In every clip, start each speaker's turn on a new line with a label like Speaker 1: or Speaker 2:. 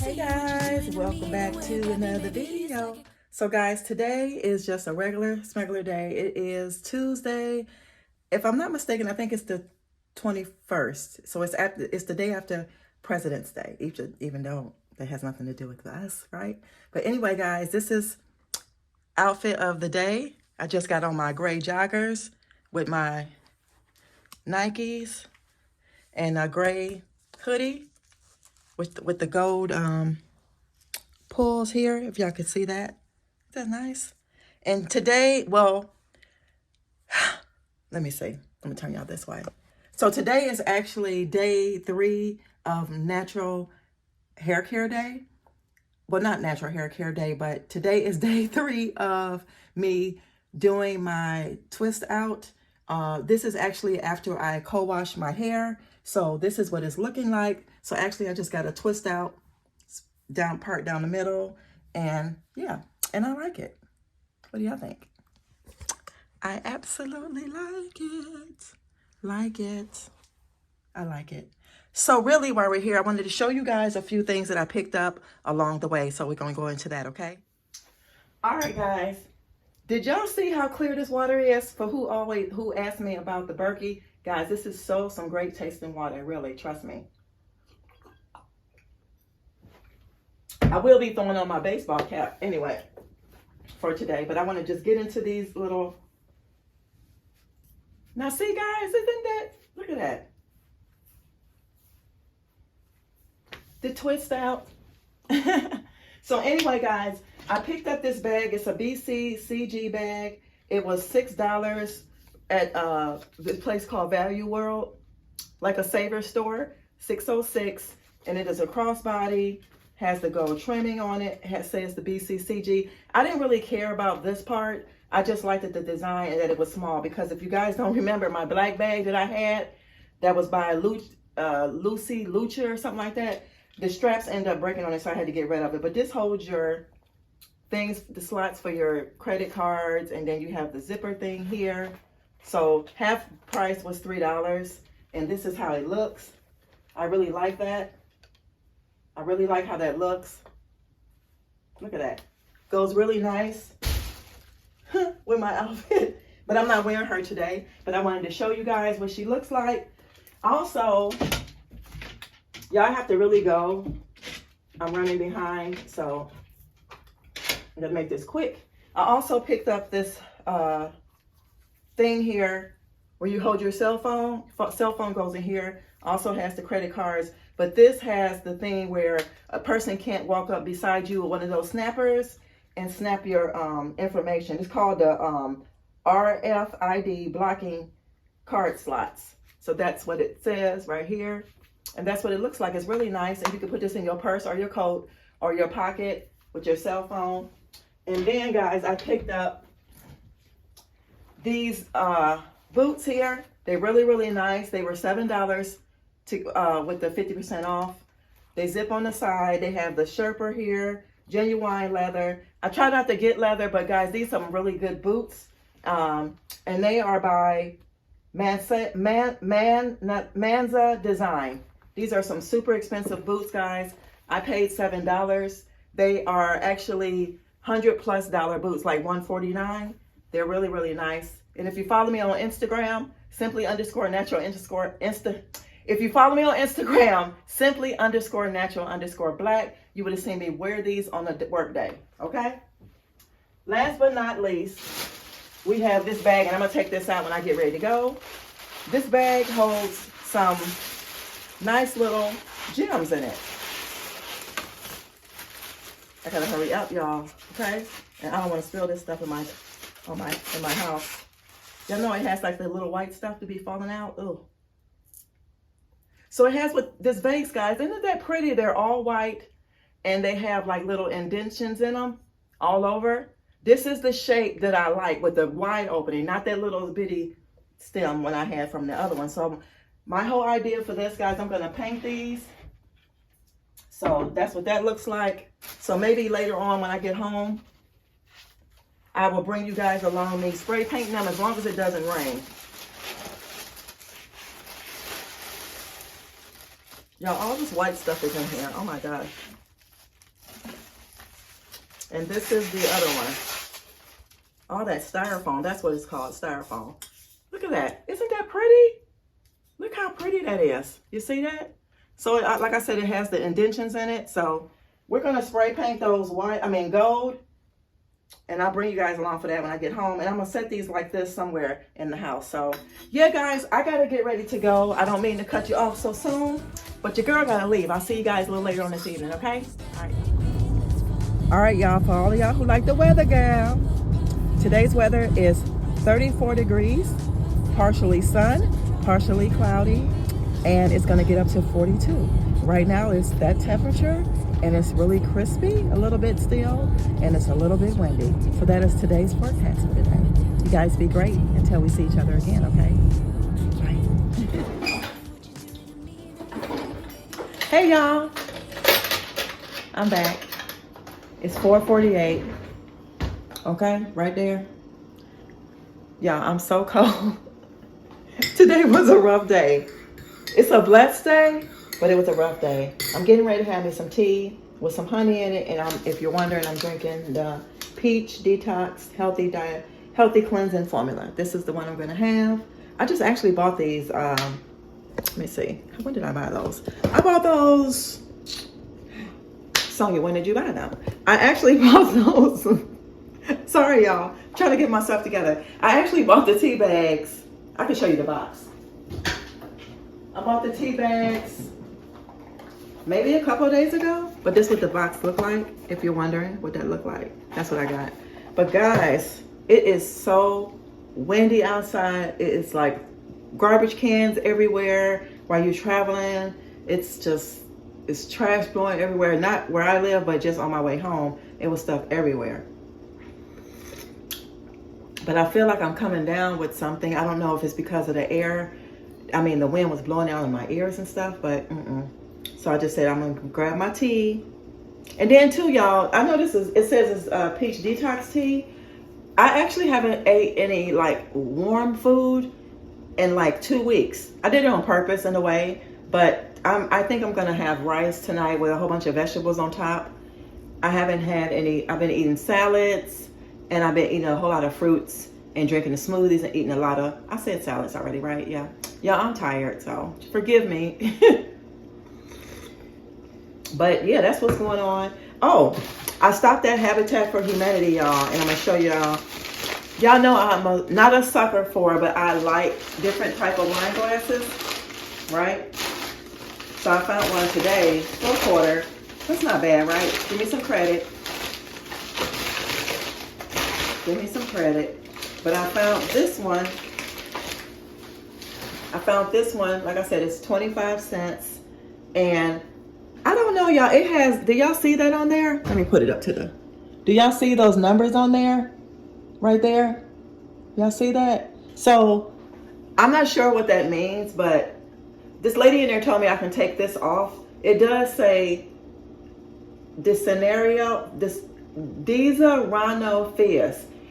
Speaker 1: Hey guys, welcome back to another video. So guys, today is just a regular smuggler day. It is Tuesday. If I'm not mistaken, I think it's the 21st. So it's the day after President's Day, even though that has nothing to do with us, right? But anyway, guys, this is outfit of the day. I just got on my gray joggers with my Nikes and a gray hoodie with the gold pulls here, if y'all can see that. Isn't that nice? And today, well, let me see. Let me turn y'all this way. So today is actually day 3 of natural hair care day. Well, not natural hair care day, but today is day 3 of me doing my twist out. This is actually after I co-wash my hair. So this is what it's looking like. So actually I just got a twist out part down the middle, and yeah, and I like it. What do y'all think? I absolutely like it. I like it. So really, while we're here, I wanted to show you guys a few things that I picked up along the way. So we're going to go into that, okay? All right, guys. Did y'all see how clear this water is? For who asked me about the Berkey? Guys, this is some great tasting water, really, trust me. I will be throwing on my baseball cap anyway for today, but I want to just get into these little. Now see guys, isn't that, look at that. The twist out. So anyway, guys, I picked up this bag. It's a BCCG bag. It was $6 at this place called Value World, like a Saver store, 606, and it is a crossbody. Has the gold trimming on it. Says the BCCG. I didn't really care about this part. I just liked the design and that it was small, because if you guys don't remember my black bag that I had, that was by Lucy Lucha or something like that. The straps ended up breaking on it, so I had to get rid of it. But this holds your things, the slots for your credit cards, and then you have the zipper thing here. So half price was $3, and this is how it looks. I really like that. I really like how that looks. Look at that. Goes really nice with my outfit. But I'm not wearing her today. But I wanted to show you guys what she looks like. Also, y'all have to really go. I'm running behind, so I'm gonna make this quick. I also picked up this thing here where you hold your cell phone. Cell phone goes in here. Also has the credit cards, but this has the thing where a person can't walk up beside you with one of those snappers and snap your information. It's called the RFID blocking card slots. So that's what it says right here. And that's what it looks like. It's really nice. And you can put this in your purse or your coat or your pocket with your cell phone. And then guys, I picked up these boots here. They're really, really nice. They were $7 with the 50% off. They zip on the side. They have the Sherpa here, genuine leather. I try not to get leather, but guys, these are some really good boots. And they are by Manza Design. These are some super expensive boots, guys. I paid $7. They are actually $100+ boots, like $149. They're really, really nice. And if you follow me on Instagram, if you follow me on Instagram, simply_natural_black, you would have seen me wear these on a work day, okay? Last but not least, we have this bag, and I'm gonna take this out when I get ready to go. This bag holds some nice little gems in it. I gotta hurry up, y'all, okay? And I don't wanna spill this stuff in my house. Y'all know it has like the little white stuff to be falling out. Ugh. So it has with this vase, guys. Isn't that pretty? They're all white and they have like little indentions in them all over. This is the shape that I like, with the wide opening, not that little bitty stem one I had from the other one. So my whole idea for this, guys, I'm gonna paint these. So that's what that looks like. So maybe later on when I get home, I will bring you guys along me spray painting them, as long as it doesn't rain. Y'all, all this white stuff is in here. Oh my gosh. And this is the other one. All that styrofoam, that's what it's called, styrofoam. Look at that. Isn't that pretty? Look how pretty that is. You see that? So like I said, it has the indentions in it. So we're gonna spray paint those gold. And I'll bring you guys along for that when I get home. And I'm gonna set these like this somewhere in the house. So yeah, guys, I gotta get ready to go. I don't mean to cut you off so soon, but your girl gotta leave. I'll see you guys a little later on this evening, okay? All right, y'all, for all of y'all who like the weather, gal. Today's weather is 34 degrees, partially sun, partially cloudy, and it's gonna get up to 42. Right now it's that temperature, and it's really crispy a little bit still, and it's a little bit windy. So that is today's forecast for today. You guys be great until we see each other again, okay? Bye. Hey y'all, I'm back. It's 4:48, okay, right there. Yeah, I'm so cold. Today was a rough day. It's a blessed day, but it was a rough day. I'm getting ready to have me some tea with some honey in it, and if you're wondering, I'm drinking the Peach Detox Healthy Diet, Healthy Cleansing Formula. This is the one I'm gonna have. I just actually bought these, let me see, when did I buy those? I bought those, Sonia, when did you buy them? I actually bought those, sorry y'all, trying to get myself together. I actually bought the tea bags. I can show you the box. I bought the tea bags maybe a couple of days ago, but this is what the box looked like, if you're wondering what that looked like. That's what I got. But guys, it is so windy outside. It is like garbage cans everywhere while you're traveling. It's trash blowing everywhere. Not where I live, but just on my way home, it was stuff everywhere. But I feel like I'm coming down with something. I don't know if it's because of the air. I mean, the wind was blowing out in my ears and stuff, but So I just said I'm gonna grab my tea. And then too, y'all, I know it says it's peach detox tea. I actually haven't ate any like warm food in like 2 weeks. I did it on purpose in a way, but I think I'm gonna have rice tonight with a whole bunch of vegetables on top. I haven't had any. I've been eating salads, and I've been eating a whole lot of fruits and drinking the smoothies and eating a lot of, I said salads already, right? Yeah. Yeah, I'm tired, so forgive me. But yeah, that's what's going on. Oh, I stopped at Habitat for Humanity, y'all, and I'm gonna show y'all. Y'all know I'm not a sucker for, but I like different type of wine glasses, right? So I found one today for $1. That's not bad, right? Give me some credit. Give me some credit. But I found this one. Like I said, it's 25 cents. And I don't know, y'all. It has, do y'all see that on there? Let me put it up to the, do y'all see those numbers on there? Right there? Y'all see that? So I'm not sure what that means, but this lady in there told me I can take this off. It does say Diza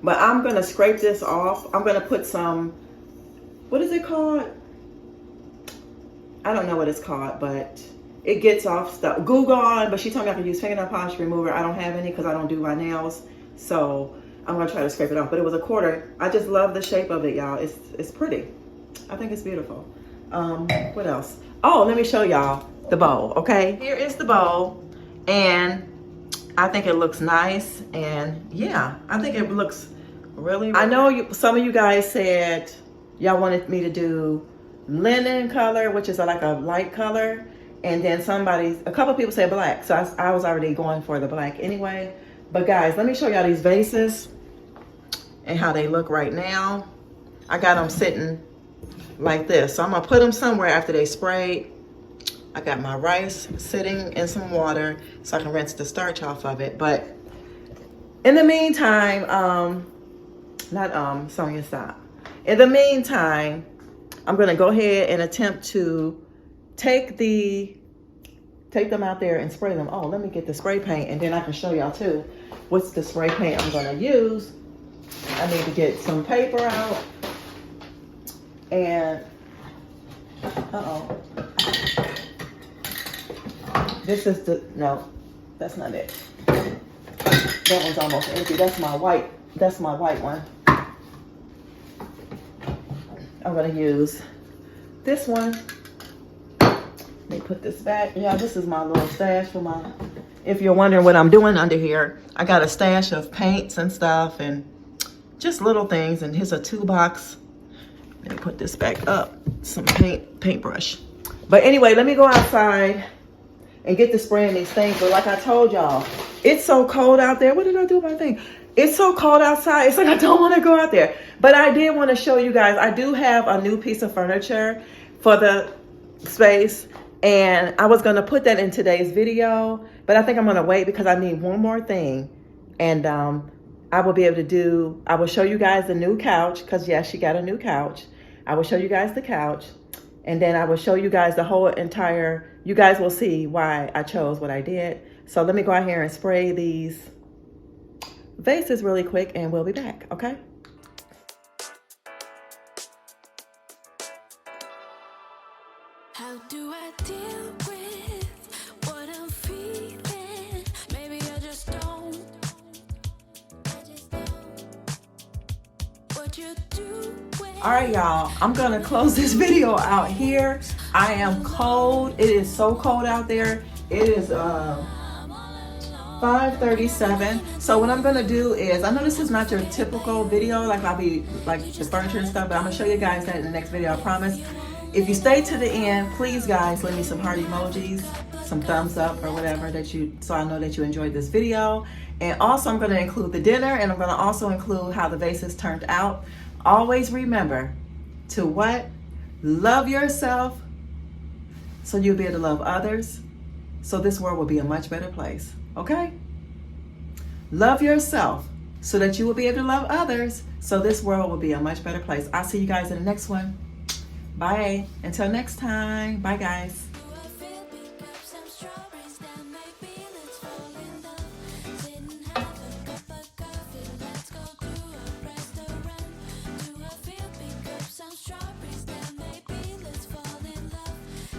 Speaker 1: but I'm gonna scrape this off. I'm gonna put some, what is it called? I don't know what it's called, but it gets off stuff. Google on, but she told me I could use fingernail polish remover. I don't have any because I don't do my nails, so I'm gonna try to scrape it off. But it was $1. I just love the shape of it, y'all. It's pretty. I think it's beautiful. What else? Oh, let me show y'all the bowl. Okay, here is the bowl, and I think it looks nice, and yeah, I think it looks really. I know some of you guys said y'all wanted me to do linen color, which is like a light color, and then a couple people said black, so I was already going for the black anyway. But guys, let me show y'all these vases and how they look right now. I got them sitting like this, so I'm gonna put them somewhere after they sprayed. I got my rice sitting in some water so I can rinse the starch off of it. But in the meantime, Sonia, stop. In the meantime, I'm gonna go ahead and attempt to take them out there and spray them. Oh, let me get the spray paint, and then I can show y'all too what's the spray paint I'm gonna use. I need to get some paper out, and this is no, that's not it. That one's almost empty. That's my white one. I'm gonna use this one. Let me put this back. Yeah, this is my little stash for my, if you're wondering what I'm doing under here, I got a stash of paints and stuff and just little things. And here's a toolbox. Let me put this back up. Some paintbrush. But anyway, let me go outside and get to spraying these things. But like I told y'all, it's so cold out there. What did I do with my thing? It's so cold outside. It's like I don't want to go out there. But I did want to show you guys. I do have a new piece of furniture for the space. And I was going to put that in today's video. But I think I'm going to wait because I need one more thing. And I will be able to I will show you guys the new couch. Because yes, she got a new couch. I will show you guys the couch. And then I will show you guys the whole entire, you guys will see why I chose what I did. So let me go out here and spray these vases really quick and we'll be back, okay?
Speaker 2: How do I deal with what I'm feeling? Maybe I just don't. What you do when
Speaker 1: All right, y'all, I'm gonna close this video out here. I am cold. It is so cold out there. It is 5:37. So what I'm gonna do is, I know this is not your typical video, like I'll be like the furniture and stuff, but I'm gonna show you guys that in the next video, I promise. If you stay to the end, please guys, leave me some heart emojis, some thumbs up or whatever so I know that you enjoyed this video. And also I'm gonna include the dinner, and I'm gonna also include how the vases turned out. Always remember to what? Love yourself so you'll be able to love others, so this world will be a much better place, okay? Love yourself so that you will be able to love others, so this world will be a much better place. I'll see you guys in the next one. Bye. Until next time. Bye, guys.
Speaker 2: do I feel pick up some strawberries that maybe let's fall in love. Sit and have a cup of coffee, let's go to a restaurant. Do I feel pick up some strawberries that maybe let's fall in love.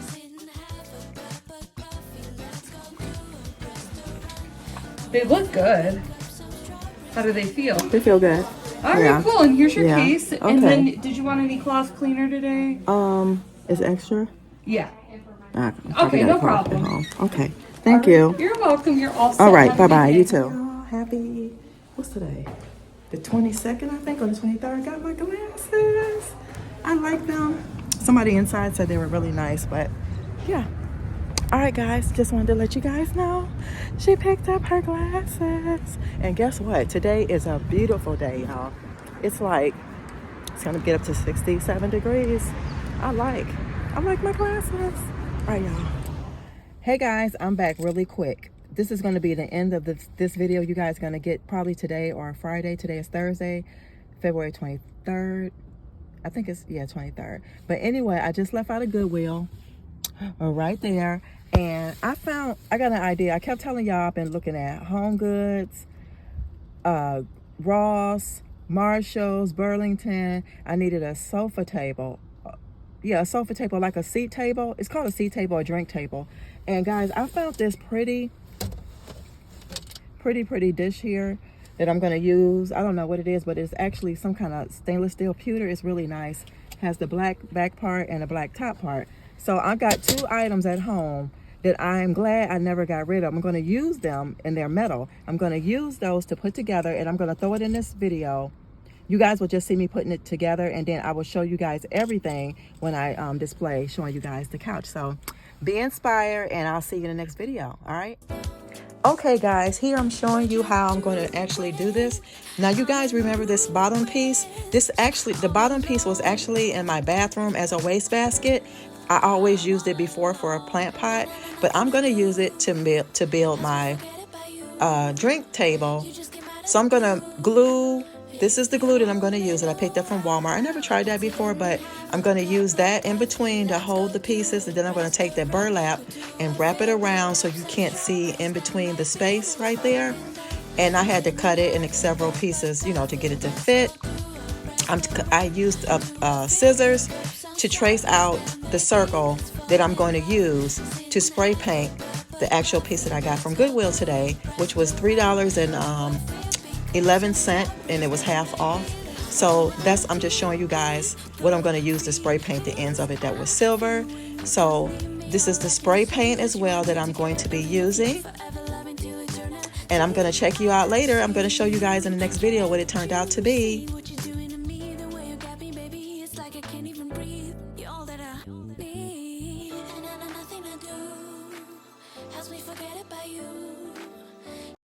Speaker 2: Sit and have a cup of coffee, let's go to a restaurant.
Speaker 3: They look good. How do they feel?
Speaker 1: They feel good.
Speaker 3: All right,
Speaker 1: Yeah.
Speaker 3: cool. And here's your
Speaker 1: Yeah.
Speaker 3: case.
Speaker 1: Okay.
Speaker 3: And then, did you want any cloth cleaner today?
Speaker 1: Is extra?
Speaker 3: Yeah.
Speaker 1: Okay,
Speaker 3: no problem.
Speaker 1: Okay. Thank you.
Speaker 3: You're welcome. You're all set.
Speaker 1: All right.
Speaker 3: Have a good
Speaker 1: Bye-bye.
Speaker 3: day.
Speaker 1: You too. Happy, what's today? The 22nd, I think, or the 23rd. Got my glasses. I like them. Somebody inside said they were really nice, but yeah. All right, guys, just wanted to let you guys know she picked up her glasses. And guess what? Today is a beautiful day, y'all. It's like, it's gonna get up to 67 degrees. I like my glasses. All right, y'all. Hey guys, I'm back really quick. This is gonna be the end of this video. You guys are gonna get probably today or Friday. Today is Thursday, February 23rd. I think it's, yeah, 23rd. But anyway, I just left out of Goodwill right there. And I got an idea. I kept telling y'all I've been looking at Home Goods, Ross, Marshalls, Burlington. I needed a sofa table. Yeah, a sofa table, like a seat table. It's called a seat table or drink table. And guys, I found this pretty dish here that I'm gonna use. I don't know what it is, but it's actually some kind of stainless steel pewter. It's really nice. Has the black back part and the black top part. So I've got 2 items at home that I'm glad I never got rid of. I'm going to use them, and they're metal. I'm going to use those to put together, and I'm going to throw it in this video. You guys will just see me putting it together, and then I will show you guys everything when I display, showing you guys the couch. So be inspired, and I'll see you in the next video. All right? Okay, guys, here I'm showing you how I'm going to actually do this. Now, you guys remember this bottom piece? The bottom piece was actually in my bathroom as a wastebasket. I always used it before for a plant pot, but I'm going to use it to build my drink table. So I'm going to glue. This is the glue that I'm going to use that I picked up from Walmart. I never tried that before, but I'm going to use that in between to hold the pieces, and then I'm going to take that burlap and wrap it around so you can't see in between the space right there. And I had to cut it in several pieces, to get it to fit. I used scissors to trace out the circle that I'm going to use to spray paint the actual piece that I got from Goodwill today, which was $3.11, and it was half off. So I'm just showing you guys what I'm going to use to spray paint the ends of it that was silver. So this is the spray paint as well that I'm going to be using. And I'm going to check you out later. I'm going to show you guys in the next video what it turned out to be.